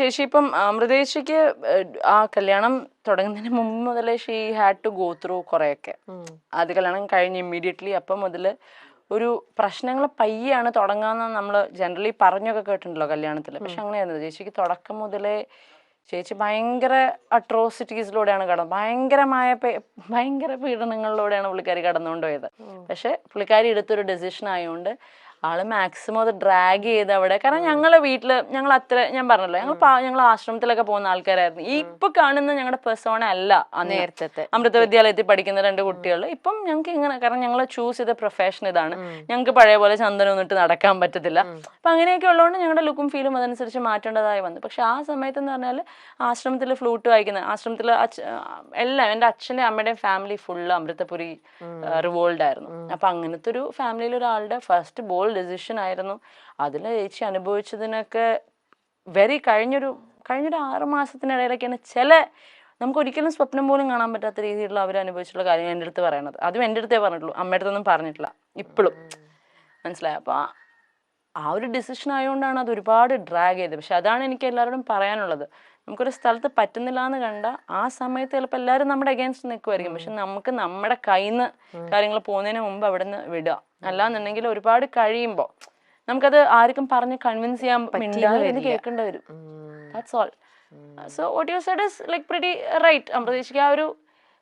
ചേച്ചി ഇപ്പം അമൃതേച്ചിക്ക് ആ കല്യാണം തുടങ്ങുന്നതിന് മുമ്പ് മുതലേ she had to go through കുറെയൊക്കെ. ആദ്യ കല്യാണം കഴിഞ്ഞ് ഇമ്മീഡിയറ്റ്ലി അപ്പം മുതൽ ഒരു പ്രശ്നങ്ങൾ പയ്യാണ് തുടങ്ങാന്ന് നമ്മൾ ജനറലി പറഞ്ഞൊക്കെ കേട്ടിട്ടുണ്ടല്ലോ കല്യാണത്തിൽ. പക്ഷെ അങ്ങനെയായിരുന്നു ചേച്ചിക്ക് തുടക്കം മുതലേ ചേച്ചി ഭയങ്കര അട്രോസിറ്റീസിലൂടെയാണ് ഭയങ്കര പീഡനങ്ങളിലൂടെയാണ് പുള്ളിക്കാരി കടന്നുകൊണ്ട് പോയത്. പക്ഷെ പുള്ളിക്കാരി എടുത്തൊരു ഡെസിഷൻ ആയതുകൊണ്ട് ആള് മാക്സിമം അത് ഡ്രാഗ് ചെയ്ത് അവിടെ. കാരണം ഞങ്ങളെ വീട്ടില് ഞങ്ങൾ അത്ര, ഞാൻ പറഞ്ഞല്ലോ, ഞങ്ങൾ ആശ്രമത്തിലൊക്കെ പോകുന്ന ആൾക്കാരായിരുന്നു. ഈ ഇപ്പൊ കാണുന്ന ഞങ്ങളുടെ പെർസോണ അല്ല നേരത്തെ അമൃത വിദ്യാലയത്തിൽ പഠിക്കുന്ന 2 കുട്ടികൾ. ഇപ്പം ഞങ്ങൾക്ക് ഇങ്ങനെ, കാരണം ഞങ്ങൾ ചൂസ് ചെയ്ത പ്രൊഫഷൻ ഇതാണ്. ഞങ്ങൾക്ക് പഴയ പോലെ ചന്ദനം ഇട്ട് നടക്കാൻ പറ്റത്തില്ല. അപ്പൊ അങ്ങനെയൊക്കെ ഉള്ളതുകൊണ്ട് ഞങ്ങളുടെ ലുക്കും ഫീലും അതനുസരിച്ച് മാറ്റേണ്ടതായി വന്നു. പക്ഷെ ആ സമയത്ത് എന്ന് പറഞ്ഞാൽ ആശ്രമത്തിൽ ഫ്ലൂട്ട് വായിക്കുന്ന, ആശ്രമത്തിൽ എല്ലാം എൻ്റെ അച്ഛൻ്റെ അമ്മയുടെയും ഫാമിലി ഫുള്ള് അമൃതപുരി റിവോൾഡ് ആയിരുന്നു. അപ്പൊ അങ്ങനത്തെ ഒരു ഫാമിലിയിൽ ഒരാളുടെ ഫസ്റ്റ് ബോൾഡ് ഡെസിഷൻ ആയിരുന്നു. അതിൽ ചേച്ചി അനുഭവിച്ചതിനൊക്കെ കഴിഞ്ഞൊരു 6 മാസത്തിനിടയിലൊക്കെയാണ് നമുക്ക് ഒരിക്കലും സ്വപ്നം പോലും കാണാൻ പറ്റാത്ത രീതിയിലുള്ള അവർ അനുഭവിച്ചിട്ടുള്ള കാര്യങ്ങൾ എൻ്റെ അടുത്ത് പറയണത്. അതും എൻ്റെ അടുത്തേ പറഞ്ഞിട്ടുള്ളൂ, അമ്മയുടെ അടുത്തൊന്നും പറഞ്ഞിട്ടില്ല ഇപ്പോഴും. മനസ്സിലായി? അപ്പോൾ ആ ഒരു ഡിസിഷൻ ആയതുകൊണ്ടാണ് അത് ഒരുപാട് ഡ്രാഗ് ചെയ്തത്. പക്ഷെ അതാണ് എനിക്ക് എല്ലാവരോടും പറയാനുള്ളത്. നമുക്കൊരു സ്ഥലത്ത് പറ്റുന്നില്ല എന്ന് കണ്ട ആ സമയത്ത് ചിലപ്പോൾ എല്ലാവരും നമ്മുടെ അഗേൻസ്റ്റ് നിൽക്കുമായിരിക്കും. പക്ഷെ നമുക്ക് നമ്മുടെ കയ്യിൽ നിന്ന് കാര്യങ്ങൾ പോകുന്നതിന് മുമ്പ് അവിടെ നിന്ന് വിടുക. അല്ലാന്നുണ്ടെങ്കിൽ ഒരുപാട് കഴിയുമ്പോൾ നമുക്കത് ആർക്കും പറഞ്ഞ് കൺവിൻസ് ചെയ്യാൻ മിണ്ടാതെ കേൾക്കേണ്ടി വരും. That's all. So what you said is like pretty right. അമൃതേച്ചിക്ക് ആ ഒരു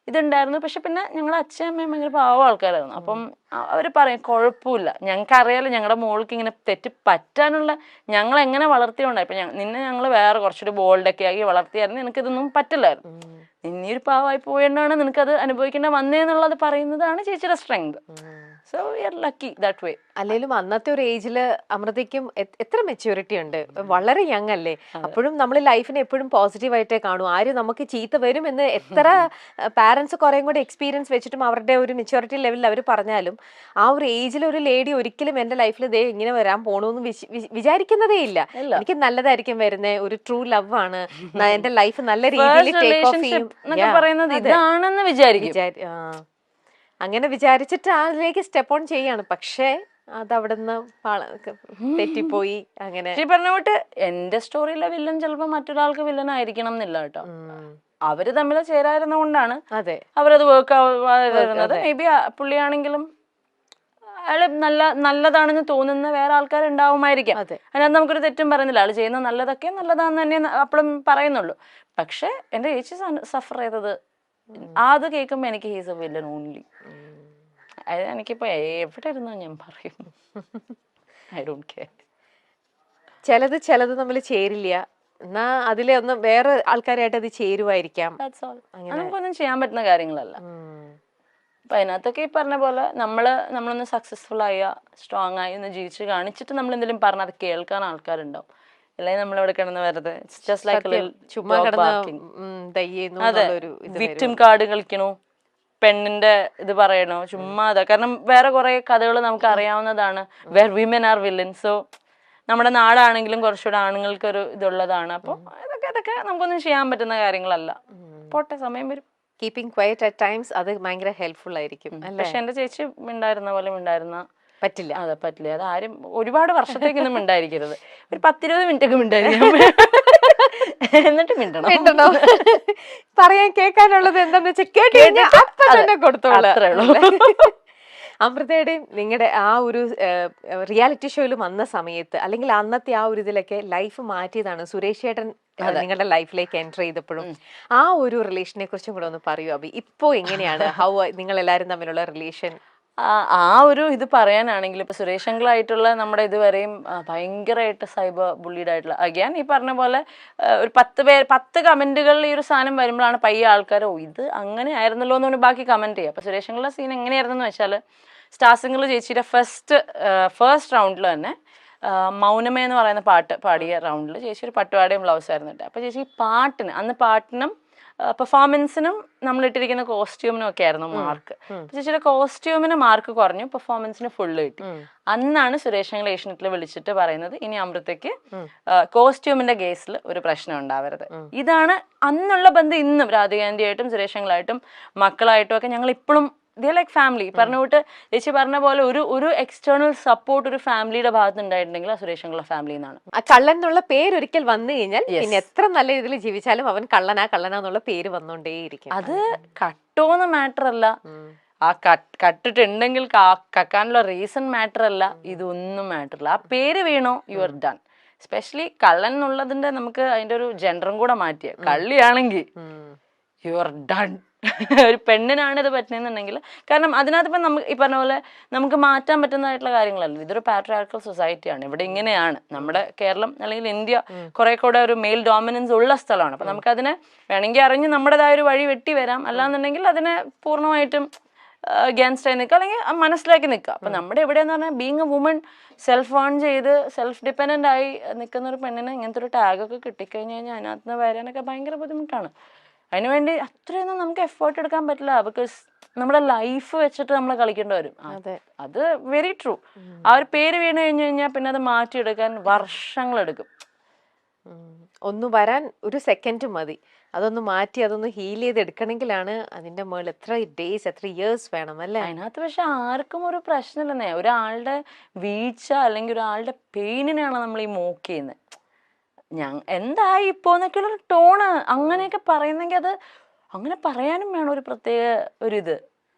ഇതുണ്ടായിരുന്നു. പക്ഷെ പിന്നെ ഞങ്ങളുടെ അച്ഛനും അമ്മയും ഭയങ്കര പാവ ആൾക്കാരായിരുന്നു. അപ്പം അവർ പറയും കുഴപ്പമില്ല, ഞങ്ങൾക്ക് അറിയാലോ ഞങ്ങളുടെ മോൾക്ക് ഇങ്ങനെ തെറ്റ് പറ്റാനുള്ള, ഞങ്ങൾ എങ്ങനെ വളർത്തിയോണ്ടായി. ഇപ്പൊ നിന്നെ ഞങ്ങൾ വേറെ കുറച്ചൊരു ബോൾഡൊക്കെ ആക്കി വളർത്തിയായിരുന്നു, നിനക്കിതൊന്നും പറ്റില്ലായിരുന്നു. നിന്നീ ഒരു പാവമായി പോയതുകൊണ്ടാണ് നിനക്കത് അനുഭവിക്കേണ്ട വന്നേന്നുള്ളത് പറയുന്നതാണ് ചേച്ചിയുടെ strength. So we are lucky that way. അല്ലെങ്കിലും അന്നത്തെ ഒരു ഏജില് അമൃതയ്ക്കും എത്ര മെച്യൂരിറ്റി ഉണ്ട്, വളരെ യങ് അല്ലേ. അപ്പോഴും നമ്മൾ ലൈഫിനെ എപ്പോഴും പോസിറ്റീവായിട്ടേ കാണൂ. ആരും നമുക്ക് ചീത്ത വരും എന്ന് എത്ര പാരന്റ്സ് കുറേയും കൂടെ എക്സ്പീരിയൻസ് വെച്ചിട്ടും അവരുടെ ഒരു മെച്യൂരിറ്റി ലെവലിൽ അവർ പറഞ്ഞാലും ആ ഒരു ഏജിൽ ഒരു ലേഡി ഒരിക്കലും എന്റെ ലൈഫിൽ ദേ ഇങ്ങനെ വരാൻ പോണൂന്ന് വിചാരിക്കുന്നതേ ഇല്ല. എനിക്ക് നല്ലതായിരിക്കും വരുന്നത്, ഒരു ട്രൂ ലവ് ആണ്, എന്റെ ലൈഫ് നല്ല രീതിയിൽ ടേക്ക് ഓഫ് ചെയ്യും ഇതാണെന്ന് വിചാരിക്കും. അങ്ങനെ വിചാരിച്ചിട്ട് അതിലേക്ക് സ്റ്റെപ്പ് ഓൺ ചെയ്യാണ്. പക്ഷേ അതവിടുന്ന് തെറ്റിപ്പോയി. അങ്ങനെ പറഞ്ഞ വിട്ട് എന്റെ സ്റ്റോറിയിലെ വില്ലൻ ചിലപ്പോ മറ്റൊരാൾക്ക് വില്ലൻ ആയിരിക്കണം എന്നില്ല കേട്ടോ. അവര് തമ്മിൽ ചേരായിരുന്ന കൊണ്ടാണ് അവരത് വർക്ക് ആവുന്നത്. മേ ബി പുള്ളിയാണെങ്കിലും അയാള് നല്ലതാണെന്ന് തോന്നുന്ന വേറെ ആൾക്കാരുണ്ടാവുമായിരിക്കാം. അതിനകത്ത് നമുക്കൊരു തെറ്റും പറയുന്നില്ല. ആള് ചെയ്യുന്ന നല്ലതൊക്കെ നല്ലതാന്ന് തന്നെ അപ്പോഴും പറയുന്നുള്ളൂ. പക്ഷെ എന്റെ ചേച്ചി സഫർ ചെയ്തത് അത് കേൾക്കുമ്പോ എനിക്ക് ഹീസ് എ വില്ലൻ ഓൺലി. എനിക്കിപ്പോ എവിടെ ഇരുന്നോ ഞാൻ പറയും, ഐ ഡോണ്ട് കെയർ. ചിലത് തമ്മിൽ ചേരില്ല, എന്നാ അതിലെ ഒന്ന് വേറെ ആൾക്കാരായിട്ട് അത് ചേരുവായിരിക്കാം. നമുക്കൊന്നും ചെയ്യാൻ പറ്റുന്ന കാര്യങ്ങളല്ല. അപ്പൊ അതിനകത്തൊക്കെ ഈ പറഞ്ഞ പോലെ നമ്മളൊന്ന് സക്സസ്ഫുൾ ആയ സ്ട്രോങ് ആയി ഒന്ന് ജീവിച്ച് കാണിച്ചിട്ട് നമ്മൾ എന്തെങ്കിലും പറഞ്ഞാൽ അത് കേൾക്കാൻ ആൾക്കാരുണ്ടാവും. അല്ലെങ്കിൽ നമ്മളിവിടെ കിടന്ന് വെറുതെ ചുമ്മാ വിക്ടിം കാർഡ് കളിക്കണു, പെണ്ണിന്റെ ഇത് പറയണോ, ചുമ്മാ അതാ. കാരണം വേറെ കുറെ കഥകൾ നമുക്ക് അറിയാവുന്നതാണ്, where women are villain. So നമ്മുടെ നാടാണെങ്കിലും കുറച്ചുകൂടെ ആണുങ്ങൾക്ക് ഒരു ഇതുള്ളതാണ്. അപ്പൊ ഇതൊക്കെ നമുക്കൊന്നും ചെയ്യാൻ പറ്റുന്ന കാര്യങ്ങളല്ല. പോട്ടെ, സമയം വരും. കീപ്പിംഗ് ക്വയറ്റ് അറ്റ് ടൈംസ് അത് ഭയങ്കര ഹെൽപ്ഫുൾ ആയിരിക്കും. പക്ഷെ എന്റെ ചേച്ചി മിണ്ടായിരുന്ന പോലെ മിണ്ടായിരുന്ന പറ്റില്ല. അതെ, പറ്റില്ല. അത് ആരും ഒരുപാട് വർഷത്തേക്കൊന്നും മിണ്ടായിരിക്കരുത്. ഒരു 10-20 മിനിറ്റ് ഒക്കെ മിണ്ടായിരിക്കും, എന്നിട്ട് മിണ്ടണം. പറയാൻ കേൾക്കാനുള്ളത് എന്താന്ന് വെച്ചാൽ കേട്ട് കൊടുത്തോളൂ. അമൃതയുടെയും നിങ്ങളുടെ ആ ഒരു റിയാലിറ്റി ഷോയിൽ വന്ന സമയത്ത്, അല്ലെങ്കിൽ അന്നത്തെ ആ ഒരു ഇതിലൊക്കെ ലൈഫ് മാറ്റിയതാണ്. സുരേഷ് ചേട്ടൻ നിങ്ങളുടെ ലൈഫിലേക്ക് എൻ്റർ ചെയ്തപ്പോഴും ആ ഒരു റിലേഷനെ കുറിച്ചും കൂടെ ഒന്ന് പറയൂ അഭി. ഇപ്പോ എങ്ങനെയാണ് നിങ്ങൾ എല്ലാവരും തമ്മിലുള്ള റിലേഷൻ? ആ ഒരു ഇത് പറയാനാണെങ്കിൽ ഇപ്പൊ സുരേഷ് അങ്കിളായിട്ടുള്ള നമ്മുടെ ഇതുവരെയും ഭയങ്കരമായിട്ട് സൈബർ ബുള്ളീഡ് ആയിട്ടുള്ള, അഗൈൻ ഈ പറഞ്ഞ പോലെ ഒരു 10 കമന്റുകളിൽ ഈ ഒരു സാധനം വരുമ്പോഴാണ് പയ്യ ആൾക്കാർ ഇത് അങ്ങനെ ആയിരുന്നല്ലോ എന്ന് ബാക്കി കമന്റ് ചെയ്യുക. അപ്പൊ സുരേഷ് അങ്കിളുടെ സീൻ എങ്ങനെയായിരുന്നെന്ന് വെച്ചാൽ, സ്റ്റാർ സിംഗറിൽ ചേച്ചിയുടെ ഫസ്റ്റ് റൗണ്ടിൽ തന്നെ മൗനമേ എന്ന് പറയുന്ന പാട്ട് പാടിയ റൗണ്ടിൽ ചേച്ചി ഒരു പട്ടുപാടയും ബ്ലൗസ് ആയിരുന്നു കേട്ടോ. അപ്പൊ ചേച്ചി പാട്ടിനും പെർഫോമൻസിനും നമ്മൾ ഇട്ടിരിക്കുന്ന കോസ്റ്റ്യൂമിനും ഒക്കെ ആയിരുന്നു മാർക്ക്. ചേച്ചിയുടെ കോസ്റ്റ്യൂമിന് മാർക്ക് കുറഞ്ഞു, പെർഫോമൻസിന് ഫുള്ള് കിട്ടി. അന്നാണ് സുരേഷ് അങ്കിൾ ഏഷ്യനെറ്റിൽ വിളിച്ചിട്ട് പറയുന്നത്, ഇനി അമൃതയ്ക്ക് കോസ്റ്റ്യൂമിന്റെ കേസിൽ ഒരു പ്രശ്നം ഉണ്ടാവരുത്. ഇതാണ് അന്നുള്ള ബന്ധം. ഇന്നും രാധികാന്റിയായിട്ടും സുരേഷ് അങ്കിളായിട്ടും മക്കളായിട്ടും ഒക്കെ ഞങ്ങൾ ഇപ്പോഴും ലൈക്ക് ഫാമിലി. പറഞ്ഞ കൂട്ട് ചേച്ചി പറഞ്ഞ പോലെ ഒരു എക്സ്റ്റേണൽ സപ്പോർട്ട് ഒരു ഫാമിലിയുടെ ഭാഗത്ത് ഉണ്ടായിട്ടുണ്ടെങ്കിൽ ആ സുരേഷ് അങ്കിളുടെ ഫാമിലി എന്നാണ്. ആ കള്ളൻ എന്നുള്ള പേര് ഒരിക്കൽ വന്നു കഴിഞ്ഞാൽ പിന്നെ എത്ര നല്ല രീതിയിൽ ജീവിച്ചാലും അവൻ കള്ളനാന്നുള്ള പേര് വന്നോണ്ടേയിരിക്കും. അത് കട്ടോന്ന് മാറ്റർ അല്ല, ആ കട്ടിട്ടുണ്ടെങ്കിൽ കക്കാനുള്ള റീസൺ മാറ്റർ അല്ല, ഇതൊന്നും മാറ്റർ അല്ല. ആ പേര് വീണോ യു ആർ ഡൺ. എസ്പെഷ്യലി കള്ളൻ എന്നുള്ളതിന്റെ നമുക്ക് അതിന്റെ ഒരു ജെൻഡറും കൂടെ മാറ്റിയ കള്ളിയാണെങ്കിൽ യു ആർ ഡൺ. ഒരു പെണ്ണിനാണ് ഇത് പറ്റുന്നുണ്ടെങ്കിൽ, കാരണം അതിനകത്ത് ഇപ്പം നമുക്ക് ഈ പറഞ്ഞ പോലെ നമുക്ക് മാറ്റാൻ പറ്റുന്നതായിട്ടുള്ള കാര്യങ്ങളല്ല. ഇതൊരു പാട്രിയാർക്കൽ സൊസൈറ്റിയാണ്, ഇവിടെ ഇങ്ങനെയാണ്. നമ്മുടെ കേരളം അല്ലെങ്കിൽ ഇന്ത്യ കുറെ കൂടെ ഒരു മെയിൽ ഡോമിനൻസ് ഉള്ള സ്ഥലമാണ്. അപ്പം നമുക്കതിനെ വേണമെങ്കിൽ അറിഞ്ഞ് നമ്മുടേതായ ഒരു വഴി വെട്ടി വരാം, അല്ലാന്നുണ്ടെങ്കിൽ അതിനെ പൂർണ്ണമായിട്ടും അഗേൻസ്റ്റ് ആയി നിൽക്കുക, അല്ലെങ്കിൽ മനസ്സിലാക്കി നിൽക്കുക. അപ്പം നമ്മുടെ എവിടെയെന്ന് പറഞ്ഞാൽ being A woman self earn ചെയ്ത് സെൽഫ് ഡിപ്പെൻഡൻ്റ് ആയി നിൽക്കുന്ന ഒരു പെണ്ണിന് ഇങ്ങനത്തെ ഒരു ടാഗൊക്കെ കിട്ടിക്കഴിഞ്ഞ് കഴിഞ്ഞാൽ അതിനകത്ത് നിന്ന് വരാനൊക്കെ ഭയങ്കര ബുദ്ധിമുട്ടാണ്. അതിനുവേണ്ടി അത്രയൊന്നും നമുക്ക് എഫേർട്ട് എടുക്കാൻ പറ്റില്ല, ബിക്കോസ് നമ്മുടെ ലൈഫ് വെച്ചിട്ട് നമ്മൾ കളിക്കേണ്ടി വരും. അത് വെരി ട്രൂ. ആ ഒരു പേര് വീണ് കഴിഞ്ഞു കഴിഞ്ഞാൽ പിന്നെ അത് മാറ്റിയെടുക്കാൻ വർഷങ്ങളെടുക്കും. ഒന്ന് വരാൻ ഒരു സെക്കൻഡ് മതി, അതൊന്ന് മാറ്റി അതൊന്ന് ഹീൽ ചെയ്ത് എടുക്കണമെങ്കിലാണ് അതിന്റെ മുകളിൽ എത്ര ഡേയ്സ് എത്ര ഇയേഴ്സ് വേണം അല്ലേ. അതിനകത്ത് പക്ഷെ ആർക്കും ഒരു പ്രശ്നമില്ലെന്നേ. ഒരാളുടെ വീഴ്ച അല്ലെങ്കിൽ ഒരാളുടെ പെയിനിനാണ് നമ്മൾ ഈ മോക്ക് ചെയ്യുന്നത്. എന്തായി ഇപ്പോന്നൊക്കെ ഒരു ടോണ് അങ്ങനെയൊക്കെ പറയുന്നെങ്കിൽ അത് അങ്ങനെ പറയാനും വേണം ഒരു പ്രത്യേക ഒരിത്.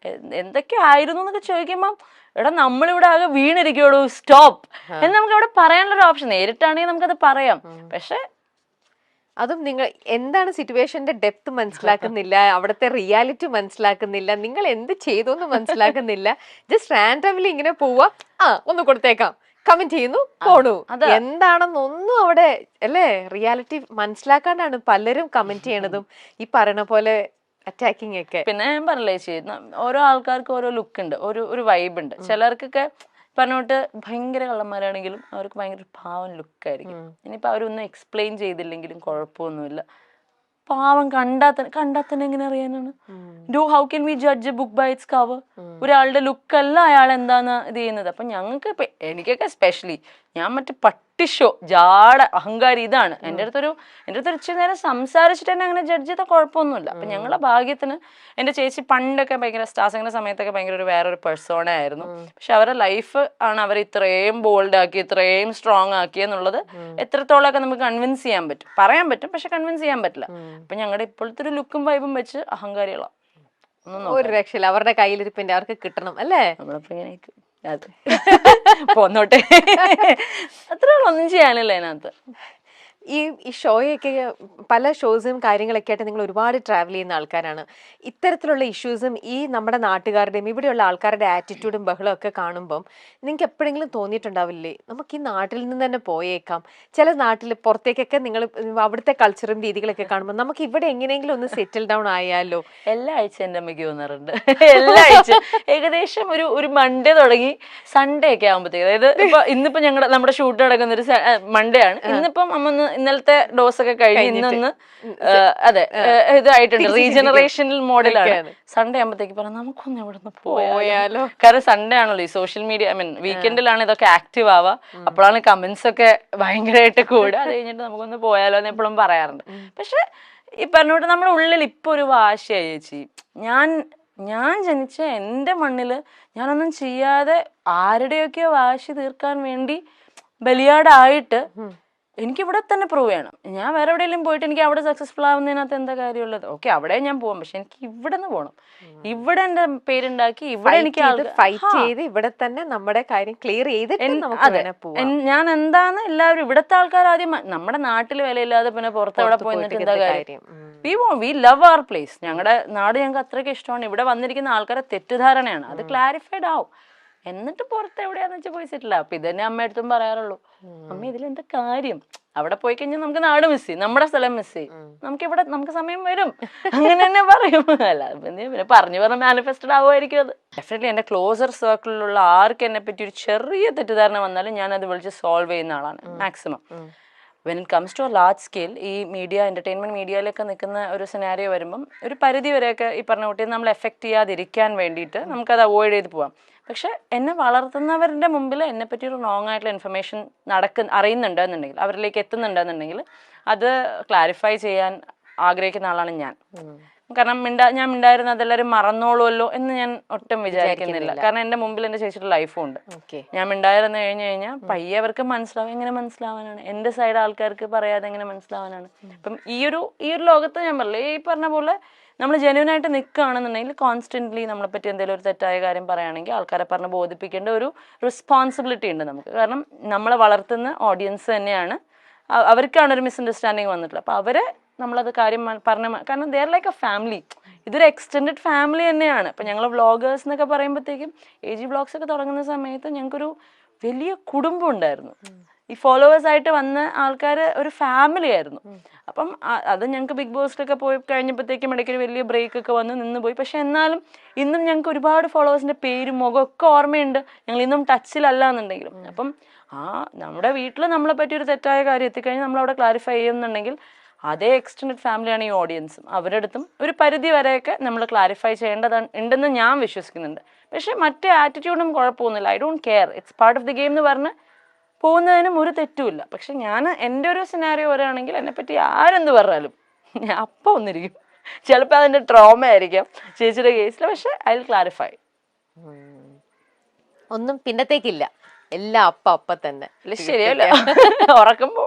എന്തൊക്കെ ആയിരുന്നു എന്നൊക്കെ ചോദിക്കുമ്പം എടാ നമ്മളിവിടെ ആകെ വീണിരിക്കുള്ളൂ, സ്റ്റോപ്പ് എന്ന് നമുക്ക് അവിടെ പറയാനുള്ളൊരു ഓപ്ഷൻ. നേരിട്ടാണെങ്കിൽ നമുക്കത് പറയാം, പക്ഷെ അതും നിങ്ങൾ എന്താണ് സിറ്റുവേഷന്റെ ഡെപ്ത് മനസ്സിലാക്കുന്നില്ല, അവിടുത്തെ റിയാലിറ്റി മനസ്സിലാക്കുന്നില്ല, നിങ്ങൾ എന്ത് ചെയ്തു എന്ന് മനസ്സിലാക്കുന്നില്ല. ജസ്റ്റ് റാൻഡംലി ഇങ്ങനെ പോവാ, ഒന്ന് കൊടുത്തേക്കാം, കമന്റ് ചെയ്യുന്നു, പോണു. എന്താണെന്നൊന്നും അവിടെ അല്ലേ റിയാലിറ്റി മനസ്സിലാക്കാണ്ടാണ് പലരും കമന്റ് ചെയ്യണതും ഈ പറയണ പോലെ അറ്റാക്കിങ് ഒക്കെ. പിന്നെ ഞാൻ പറഞ്ഞില്ലേ ചേച്ചി, ഓരോ ആൾക്കാർക്ക് ഓരോ ലുക്ക് ഉണ്ട്, ഒരു വൈബ് ഉണ്ട്. ചിലർക്കൊക്കെ പറഞ്ഞോട്ട് ഭയങ്കര കള്ളന്മാരാണെങ്കിലും അവർക്ക് ഭയങ്കര പാവം ലുക്കായിരിക്കും. ഇനിയിപ്പോൾ അവരൊന്നും എക്സ്പ്ലെയിൻ ചെയ്തില്ലെങ്കിലും കുഴപ്പമൊന്നുമില്ല. പാവം കണ്ടാത്തന്നെ എങ്ങനെ അറിയാനാണ്? How can we judge a book by its cover? ഒരാളുടെ ലുക്കല്ല അയാൾ എന്താന്ന് ഇത് ചെയ്യുന്നത്. അപ്പൊ ഞങ്ങൾക്ക് ഇപ്പൊ എനിക്കൊക്കെ എസ്പെഷ്യലി ഞാൻ മറ്റേ പട്ടിഷോ ജാട അഹങ്കാരി ഇതാണ്. എൻ്റെ അടുത്തൊരു ഇച്ചിരി നേരം സംസാരിച്ചിട്ട് തന്നെ അങ്ങനെ ജഡ്ജ് ചെയ്താൽ കുഴപ്പമൊന്നുമില്ല. അപ്പൊ ഞങ്ങളുടെ ഭാഗ്യത്തിന് എൻ്റെ ചേച്ചി പണ്ടൊക്കെ ഭയങ്കര സ്റ്റാർസിങ്ങിന്റെ സമയത്തൊക്കെ ഭയങ്കര വേറൊരു പേഴ്സോണ ആയിരുന്നു. പക്ഷെ അവരുടെ ലൈഫ് ആണ് അവർ ഇത്രയും ബോൾഡ് ആക്കി ഇത്രയും സ്ട്രോങ് ആക്കി എന്നുള്ളത് എത്രത്തോളമൊക്കെ നമുക്ക് കൺവിൻസ് ചെയ്യാൻ പറ്റും, പറയാൻ പറ്റും, പക്ഷെ കൺവിൻസ് ചെയ്യാൻ പറ്റില്ല. അപ്പൊ ഞങ്ങളുടെ ഇപ്പോഴത്തെ ഒരു ലുക്കും വൈബും വെച്ച് അഹങ്കാരികളാണ്. ഒരു രക്ഷയില്ല, അവരുടെ കയ്യിലിരിപ്പിന്റെ അവർക്ക് കിട്ടണം അല്ലേ. നമ്മളിപ്പോ ഇങ്ങനെ അതെ പോന്നോട്ടെ, അത്ര ഒന്നും ചെയ്യാനില്ല അതിനകത്ത്. ഈ ഷോയൊക്കെ പല ഷോസും കാര്യങ്ങളൊക്കെ ആയിട്ട് നിങ്ങൾ ഒരുപാട് ട്രാവൽ ചെയ്യുന്ന ആൾക്കാരാണ്. ഇത്തരത്തിലുള്ള ഇഷ്യൂസും ഈ നമ്മുടെ നാട്ടുകാരുടെയും ഇവിടെയുള്ള ആൾക്കാരുടെ ആറ്റിറ്റ്യൂഡും ബഹളവും ഒക്കെ കാണുമ്പം നിങ്ങൾക്ക് എപ്പോഴെങ്കിലും തോന്നിയിട്ടുണ്ടാവില്ലേ നമുക്ക് ഈ നാട്ടിൽ നിന്ന് തന്നെ പോയേക്കാം? ചില നാട്ടിൽ പുറത്തേക്കൊക്കെ നിങ്ങൾ അവിടുത്തെ കൾച്ചറും രീതികളൊക്കെ കാണുമ്പോൾ നമുക്ക് ഇവിടെ എങ്ങനെയെങ്കിലും ഒന്ന് സെറ്റിൽ ഡൗൺ ആയാലോ? എല്ലാ ആഴ്ച എൻ്റെ അമ്മയ്ക്ക് തോന്നാറുണ്ട്. എല്ലാ ആഴ്ച ഏകദേശം ഒരു മൺഡേ തുടങ്ങി സൺഡേ ഒക്കെ ആകുമ്പോഴത്തേക്ക്, അതായത് ഇപ്പൊ ഇന്നിപ്പോ നമ്മുടെ ഷൂട്ട് നടക്കുന്ന ഒരു മൺഡേ ആണ്. ഇന്നിപ്പം അമ്മ ഇന്നലത്തെ ഡോസ് ഒക്കെ കഴിഞ്ഞ് ഇന്നൊന്ന് അതെ ഇതായിട്ടുണ്ട്, റീജനറേഷണൽ മോഡലാണ്. സൺഡേ ആകുമ്പോഴത്തേക്ക് പറഞ്ഞു നമുക്കൊന്ന് ഇവിടെ നിന്ന് പോയാലോ. കാരണം സൺഡേ ആണല്ലോ ഈ സോഷ്യൽ മീഡിയ, ഐ മീൻ വീക്കെൻഡിലാണ് ഇതൊക്കെ ആക്റ്റീവ് ആവുക, അപ്പോഴാണ് കമന്റ്സ് ഒക്കെ ഭയങ്കരമായിട്ട് കൂടുക. അത് കഴിഞ്ഞിട്ട് നമുക്കൊന്ന് പോയാലോ എന്ന് എപ്പോഴും പറയാറുണ്ട്. പക്ഷെ ഈ പറഞ്ഞോട്ട് നമ്മുടെ ഉള്ളിൽ ഇപ്പൊ ഒരു വാശിയായി ചേച്ചി. ഞാൻ ജനിച്ച എൻ്റെ മണ്ണില് ഞാനൊന്നും ചെയ്യാതെ ആരുടെയൊക്കെയോ വാശി തീർക്കാൻ വേണ്ടി ബലിയാടായിട്ട് എനിക്ക് ഇവിടെ തന്നെ പ്രൂവ് ചെയ്യണം. ഞാൻ വേറെ എവിടെയെങ്കിലും പോയിട്ട് എനിക്ക് അവിടെ സക്സസ്ഫുൾ ആവുന്നതിനകത്ത് എന്താ കാര്യമുള്ളത്? ഓക്കെ, അവിടെ ഞാൻ പോവാം, പക്ഷെ എനിക്ക് ഇവിടെ നിന്ന് പോകണം. ഇവിടെ എന്റെ പേരുണ്ടാക്കി ഇവിടെ എനിക്ക് ഫൈറ്റ് ചെയ്ത് ഇവിടെ തന്നെ നമ്മുടെ കാര്യം ക്ലിയർ ചെയ്തിട്ട് ഞാൻ എന്താന്ന് എല്ലാവരും ഇവിടുത്തെ ആൾക്കാർ ആദ്യം നമ്മുടെ നാട്ടിൽ വിലയില്ലാതെ പിന്നെ പുറത്ത് എവിടെ പോയിട്ട് എന്താ കാര്യം? We love our place. ഞങ്ങളുടെ നാട് ഞങ്ങൾക്ക് അത്രയ്ക്ക് ഇഷ്ടമാണ്. ഇവിടെ വന്നിരിക്കുന്ന ആൾക്കാരെ തെറ്റിദ്ധാരണയാണ്, അത് ക്ലാരിഫൈഡ് ആവും. എന്നിട്ട് പുറത്ത് എവിടെയാന്ന് വെച്ചാൽ പോയി സെറ്റിൽ ആവും. അപ്പൊ ഇതന്നെ അമ്മയടുത്തും പറയാറുള്ളൂ, അമ്മ ഇതിലെന്താ കാര്യം? അവിടെ പോയി കഴിഞ്ഞാൽ നമുക്ക് നാട് മിസ് ചെയ്യും, നമ്മുടെ സ്ഥലം മിസ് ചെയ്യും, നമുക്ക് സമയം വരും, അങ്ങനെ തന്നെ പറയും. അല്ല പിന്നെ പറഞ്ഞു മാനിഫെസ്റ്റഡ് ആവുമായിരിക്കും അത്. ഡെഫിനറ്റ്ലി എന്റെ ക്ലോസർ സർക്കിളിലുള്ള ആർക്ക് എന്നെ പറ്റി ഒരു ചെറിയ തെറ്റിദ്ധാരണ വന്നാലും ഞാൻ അത് വിളിച്ച് സോൾവ് ചെയ്യുന്ന ആളാണ് maximum. When it comes to a large scale ഈ മീഡിയ എന്റർടൈൻമെന്റ് മീഡിയയിലൊക്കെ നിൽക്കുന്ന ഒരു സിനാരിയോ വരുമ്പം ഒരു പരിധി വരെയൊക്കെ ഈ പറഞ്ഞ കുട്ടിയെ നമ്മൾ എഫക്ട് ചെയ്യാതിരിക്കാൻ വേണ്ടിയിട്ട് നമുക്കത് അവോയ്ഡ് ചെയ്ത് പോവാം. പക്ഷെ എന്നെ വളർത്തുന്നവരുടെ മുമ്പിൽ എന്നെ പറ്റി ഒരു റോങ് ആയിട്ടുള്ള ഇൻഫർമേഷൻ അറിയുന്നുണ്ടെന്നുണ്ടെങ്കിൽ, അവരിലേക്ക് എത്തുന്നുണ്ടെന്നുണ്ടെങ്കിൽ അത് ക്ലാരിഫൈ ചെയ്യാൻ ആഗ്രഹിക്കുന്ന ആളാണ് ഞാൻ. കാരണം ഞാൻ മിണ്ടായിരുന്ന അതെല്ലാവരും മറന്നോളുമല്ലോ എന്ന് ഞാൻ ഒട്ടും വിചാരിക്കുന്നില്ല. കാരണം എന്റെ മുമ്പിൽ എന്റെ ചേച്ചിയുടെ ലൈഫും ഉണ്ട്. ഞാൻ മിണ്ടായിരുന്നു കഴിഞ്ഞാൽ പയ്യെ അവർക്ക് മനസ്സിലാവും. എങ്ങനെ മനസ്സിലാവാനാണ്? എന്റെ സൈഡ് ആൾക്കാർക്ക് പറയാതെ എങ്ങനെ മനസ്സിലാവാനാണ്? ഇപ്പം ഈ ഒരു ലോകത്ത് ഞാൻ പറഞ്ഞില്ലേ, ഈ പറഞ്ഞ പോലെ നമ്മൾ ജെന്യൂൻ ആയിട്ട് നിൽക്കുകയാണെന്നുണ്ടെങ്കിൽ കോൺസ്റ്റന്റ്ലി നമ്മളെ പറ്റി എന്തെങ്കിലും ഒരു തെറ്റായ കാര്യം പറയുകയാണെങ്കിൽ ആൾക്കാരെ പറഞ്ഞ് ബോധിപ്പിക്കേണ്ട ഒരു റെസ്പോൺസിബിലിറ്റി ഉണ്ട് നമുക്ക്. കാരണം നമ്മളെ വളർത്തുന്ന ഓഡിയൻസ് തന്നെയാണ്, അവർക്കാണ് ഒരു മിസ്അണ്ടർസ്റ്റാൻഡിങ് വന്നിട്ടുള്ളത്. അപ്പോൾ അവരെ നമ്മളത് കാര്യം കാരണം they are like A family. ഇതൊരു എക്സ്റ്റെൻഡഡ് ഫാമിലി തന്നെയാണ്. ഇപ്പം ഞങ്ങൾ വ്ളോഗേഴ്സ് എന്നൊക്കെ പറയുമ്പോഴത്തേക്കും AG വ്ളോഗ്സ് ഒക്കെ തുടങ്ങുന്ന സമയത്ത് ഞങ്ങൾക്കൊരു വലിയ കുടുംബം ഉണ്ടായിരുന്നു. ഈ ഫോളോവേഴ്സ് ആയിട്ട് വന്ന ആൾക്കാർ ഒരു ഫാമിലി ആയിരുന്നു. അപ്പം അത് ഞങ്ങൾക്ക് ബിഗ് ബോസിലൊക്കെ പോയി കഴിഞ്ഞപ്പോഴത്തേക്കും ഇടയ്ക്കൊരു വലിയ ബ്രേക്ക് ഒക്കെ വന്ന് നിന്ന് പോയി. പക്ഷെ എന്നാലും ഇന്നും ഞങ്ങൾക്ക് ഒരുപാട് ഫോളോവേഴ്സിന്റെ പേരും മുഖം ഒക്കെ ഓർമ്മയുണ്ട്. ഞങ്ങൾ ഇന്നും ടച്ചിലല്ല എന്നുണ്ടെങ്കിലും. അപ്പം നമ്മുടെ വീട്ടിൽ നമ്മളെ പറ്റി ഒരു തെറ്റായ കാര്യം എത്തിക്കഴിഞ്ഞാൽ നമ്മളവിടെ ക്ലാരിഫൈ ചെയ്യുന്നുണ്ടെങ്കിൽ അതേ എക്സ്റ്റെൻഡഡ് ഫാമിലിയാണ് ഈ ഓഡിയൻസും. അവരുടെ അടുത്തും ഒരു പരിധി വരെയൊക്കെ നമ്മൾ ക്ലാരിഫൈ ഉണ്ടെന്ന് ഞാൻ വിശ്വസിക്കുന്നുണ്ട്. പക്ഷെ മറ്റേ ആറ്റിറ്റ്യൂഡും കുഴപ്പമൊന്നുമില്ല. I don't care, it's part of the game എന്ന് പറഞ്ഞ് പോകുന്നതിനും ഒരു തെറ്റുമില്ല. പക്ഷെ ഞാൻ എൻ്റെ ഒരു സിനാരിയോ വരികയാണെങ്കിൽ എന്നെപ്പറ്റി ആരെന്ത് പറഞ്ഞാലും ഞാൻ അപ്പം ഒന്നിരിക്കും. ചിലപ്പോൾ അതിൻ്റെ ട്രോമ ആയിരിക്കാം ചേച്ചിയുടെ കേസിൽ. പക്ഷെ ഐ വിൽ ക്ലാരിഫൈ. ഒന്നും പിന്നത്തേക്കില്ല, എല്ലാം അപ്പ തന്നെ. ശരിയല്ല, ഉറക്കുമ്പോ